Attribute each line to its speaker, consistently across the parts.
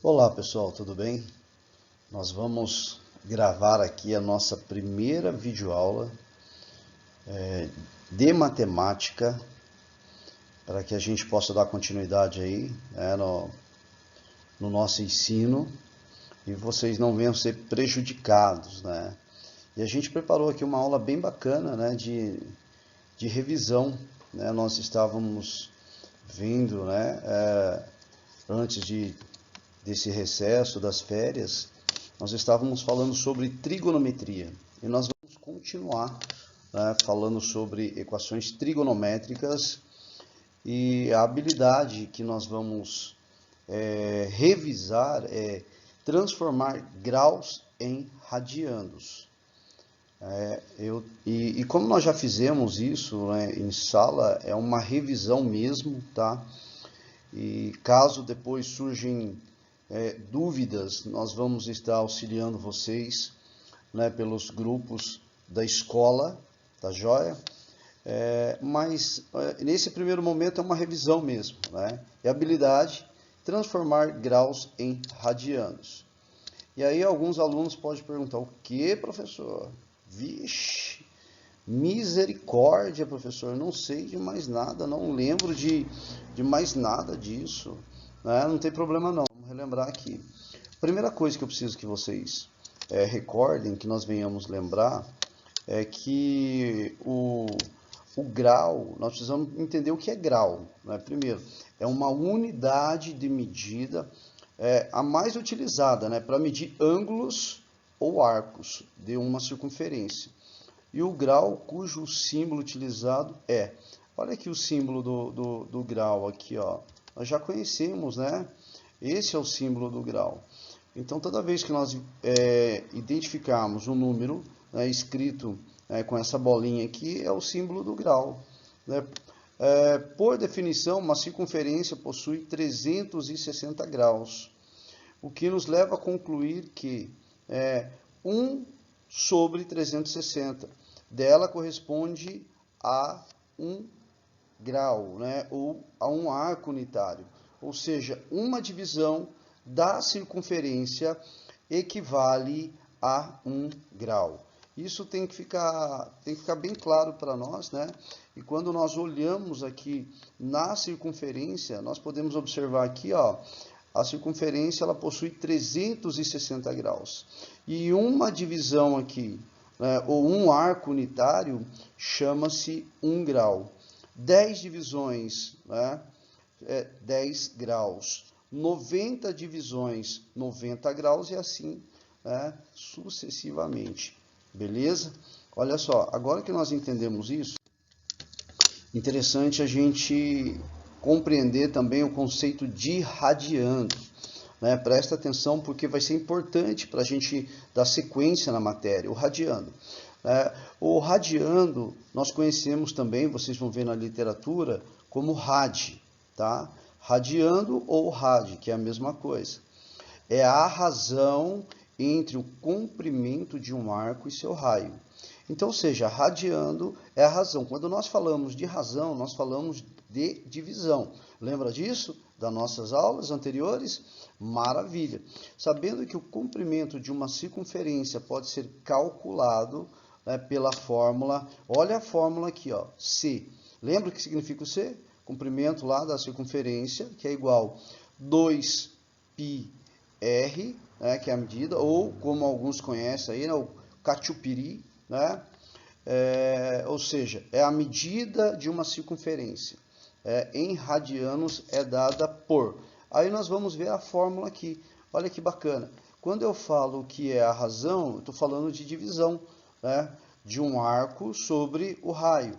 Speaker 1: Olá pessoal, tudo bem? Nós vamos gravar aqui a nossa primeira videoaula de matemática para que a gente possa dar continuidade aí no nosso ensino e vocês não venham ser prejudicados, né? E a gente preparou aqui uma aula bem bacana, né, de revisão, né? Nós estávamos vendo, né, antes desse recesso das férias, nós estávamos falando sobre trigonometria e nós vamos continuar, né, falando sobre equações trigonométricas e a habilidade que nós vamos revisar é transformar graus em radianos. E como nós já fizemos isso, né, em sala, é uma revisão mesmo, tá? E caso depois surgem dúvidas, nós vamos estar auxiliando vocês, né, pelos grupos da escola, tá joia? Mas nesse primeiro momento é uma revisão mesmo, né? É habilidade transformar graus em radianos. E aí alguns alunos podem perguntar: o que, professor? Vixe, misericórdia, professor, não sei de mais nada, não lembro de mais nada disso, né? Não tem problema não, vamos relembrar aqui. Primeira coisa que eu preciso que vocês recordem, que nós venhamos lembrar, é que o grau, nós precisamos entender o que é grau, né? Primeiro, é uma unidade de medida a mais utilizada, né, para medir ângulos ou arcos de uma circunferência. E o grau cujo símbolo utilizado olha aqui o símbolo do grau aqui, ó. Nós já conhecemos, né? Esse é o símbolo do grau. Então, toda vez que nós identificarmos um número, né, escrito com essa bolinha aqui, é o símbolo do grau, né? Por definição, uma circunferência possui 360 graus, o que nos leva a concluir que 1 sobre 360 dela corresponde a um grau, né, ou a um arco unitário. Ou seja, uma divisão da circunferência equivale a um grau. Isso tem que ficar bem claro para nós, né? E quando nós olhamos aqui na circunferência, nós podemos observar aqui, ó, a circunferência ela possui 360 graus. E uma divisão aqui, né, ou um arco unitário, chama-se 1 grau. 10 divisões, né, 10 graus. 90 divisões, 90 graus e assim, né, sucessivamente. Beleza? Olha só, agora que nós entendemos isso, interessante a gente compreender também o conceito de radiano, né? Presta atenção porque vai ser importante para a gente dar sequência na matéria, o radiano. O radiano nós conhecemos também, vocês vão ver na literatura, como rad, tá? Radiando ou rad, que é a mesma coisa. É a razão entre o comprimento de um arco e seu raio. Então, ou seja, radiando é a razão. Quando nós falamos de razão, nós falamos de divisão. Lembra disso? Das nossas aulas anteriores? Maravilha! Sabendo que o comprimento de uma circunferência pode ser calculado, né, pela fórmula, olha a fórmula aqui, ó, C. Lembra o que significa o C? Comprimento lá da circunferência, que é igual 2πr, né, que é a medida, ou como alguns conhecem aí, né, o cachupiri, né? Ou seja, é a medida de uma circunferência. Em radianos é dada por. Aí nós vamos ver a fórmula aqui. Olha que bacana. Quando eu falo que é a razão, eu estou falando de divisão, né, de um arco sobre o raio.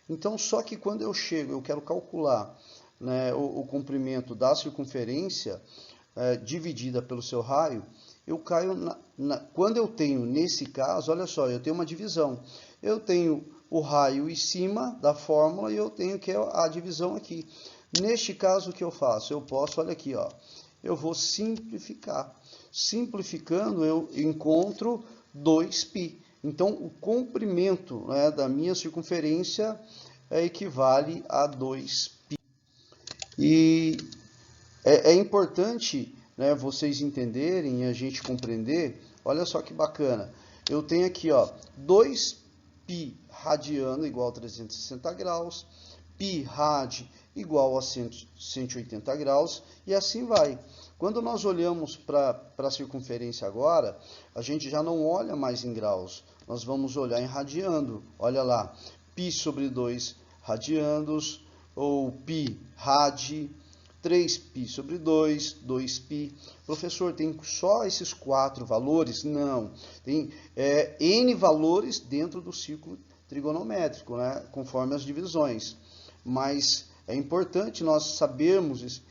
Speaker 1: Então, só que quando eu quero calcular, né, o comprimento da circunferência dividida pelo seu raio, eu caio quando eu tenho, nesse caso, olha só, eu tenho uma divisão. Eu tenho o raio em cima da fórmula e eu tenho que a divisão aqui. Neste caso, o que eu faço? Eu posso, olha aqui, ó, eu vou simplificar. Simplificando, eu encontro 2π. Então, o comprimento, né, da minha circunferência equivale a 2π. E é importante né, vocês entenderem e a gente compreender, olha só que bacana. Eu tenho aqui, ó, 2π radiano igual a 360 graus, π rad igual a 180 graus, e assim vai. Quando nós olhamos para a circunferência agora, a gente já não olha mais em graus, nós vamos olhar em radiando. Olha lá, π sobre 2 radianos, ou π rad, 3π sobre 2, 2π. Professor, tem só esses 4 valores? Não, tem N valores dentro do círculo trigonométrico, né, conforme as divisões. Mas é importante nós sabermos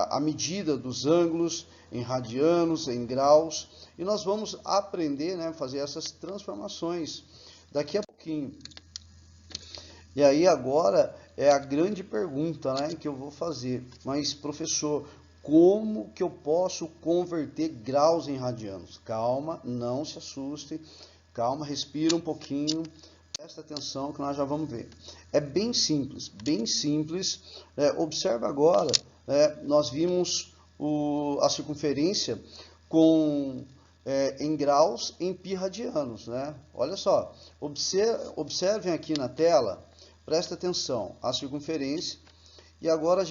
Speaker 1: a medida dos ângulos em radianos, em graus, e nós vamos aprender, né, fazer essas transformações daqui a pouquinho. E aí agora é a grande pergunta, né, que eu vou fazer. Mas, professor, como que eu posso converter graus em radianos? Calma, não se assuste. Calma, respira um pouquinho. Presta atenção que nós já vamos ver. É bem simples, bem simples. Observa agora, nós vimos a circunferência em graus em π radianos, né? Olha só, observem aqui na tela, presta atenção, a circunferência. E agora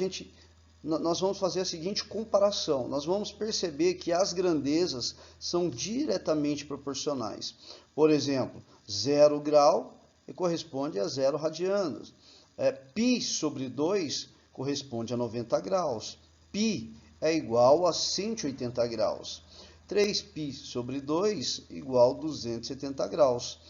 Speaker 1: nós vamos fazer a seguinte comparação. Nós vamos perceber que as grandezas são diretamente proporcionais. Por exemplo, 0 grau corresponde a 0 radianos. Π sobre 2 corresponde a 90 graus. Π é igual a 180 graus. 3π sobre 2 igual a 270 graus.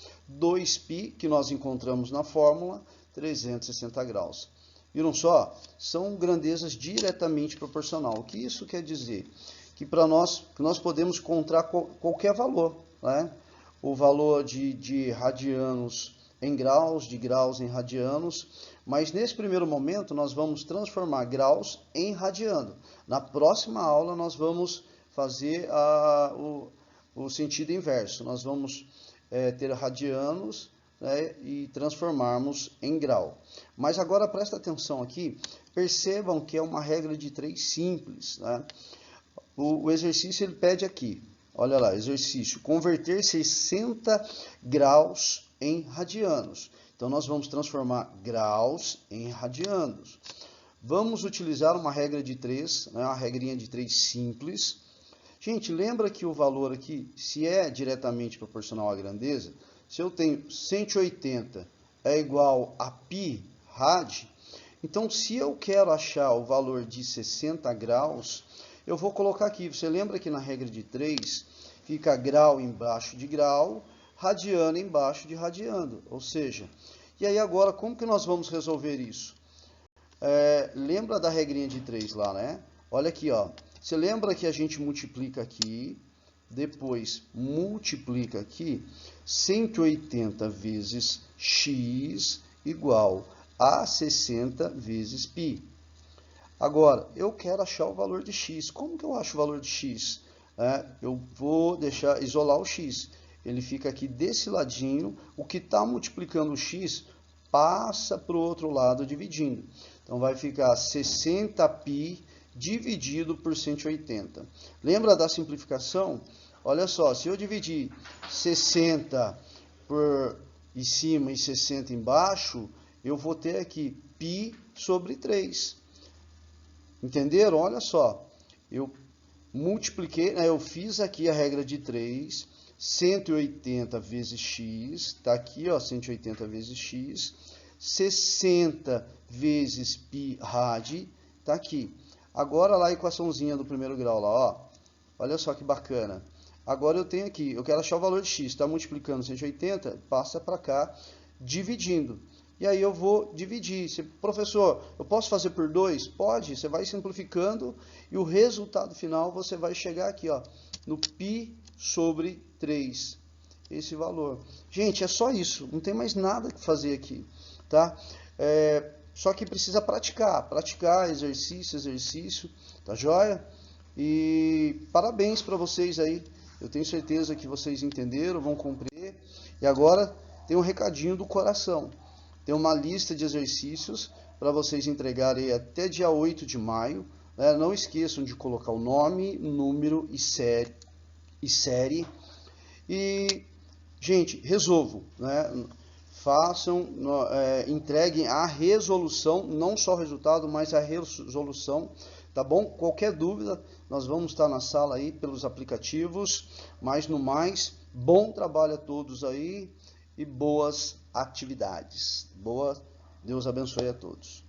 Speaker 1: 2π, que nós encontramos na fórmula, 360 graus. Viram só? São grandezas diretamente proporcional. O que isso quer dizer? Que nós podemos encontrar qualquer valor, né? O valor de radianos em graus, de graus em radianos, mas nesse primeiro momento nós vamos transformar graus em radiano. Na próxima aula nós vamos fazer o sentido inverso. Nós vamos ter radianos, né, e transformarmos em grau. Mas agora presta atenção aqui, percebam que é uma regra de 3 simples, né? O exercício ele pede aqui, olha lá, exercício, converter 60 graus em radianos. Então nós vamos transformar graus em radianos. Vamos utilizar uma regra de 3, né, uma regrinha de 3 simples. Gente, lembra que o valor aqui, se é diretamente proporcional à grandeza, se eu tenho 180 é igual a π rad, então se eu quero achar o valor de 60 graus, eu vou colocar aqui. Você lembra que na regra de 3 fica grau embaixo de grau, radiano embaixo de radiano, ou seja, e aí agora como que nós vamos resolver isso? Lembra da regrinha de 3 lá, né? Olha aqui, ó. Você lembra que a gente multiplica aqui, depois multiplica aqui, 180 vezes x igual a 60 vezes π. Agora, eu quero achar o valor de x. Como que eu acho o valor de x? Eu vou isolar o x. Ele fica aqui desse ladinho. O que está multiplicando o x passa para o outro lado dividindo. Então, vai ficar 60π dividido por 180. Lembra da simplificação? Olha só, se eu dividir 60 por em cima e 60 embaixo, eu vou ter aqui π sobre 3. Entenderam? Olha só, eu multipliquei, né, eu fiz aqui a regra de 3, 180 vezes x, está aqui, ó, 180 vezes x, 60 vezes π rad, está aqui. Agora lá a equaçãozinha do primeiro grau, lá, ó, olha só que bacana. Agora eu tenho aqui, eu quero achar o valor de x, está multiplicando 180, passa para cá, dividindo. E aí eu vou dividir. Professor, eu posso fazer por 2? Pode, você vai simplificando e o resultado final você vai chegar aqui, ó, no π sobre 3. Esse valor. Gente, é só isso, não tem mais nada que fazer aqui, tá? Só que precisa praticar, exercício, tá joia? E parabéns para vocês aí. Eu tenho certeza que vocês entenderam, vão compreender. E agora tem um recadinho do coração. Tem uma lista de exercícios para vocês entregarem até dia 8 de maio. né? Não esqueçam de colocar o nome, número e série. E, gente, resolvam, né? Façam, entreguem a resolução, não só o resultado, mas a resolução, tá bom? Qualquer dúvida, nós vamos estar na sala aí pelos aplicativos, mas no mais, bom trabalho a todos aí e boas atividades. Deus abençoe a todos.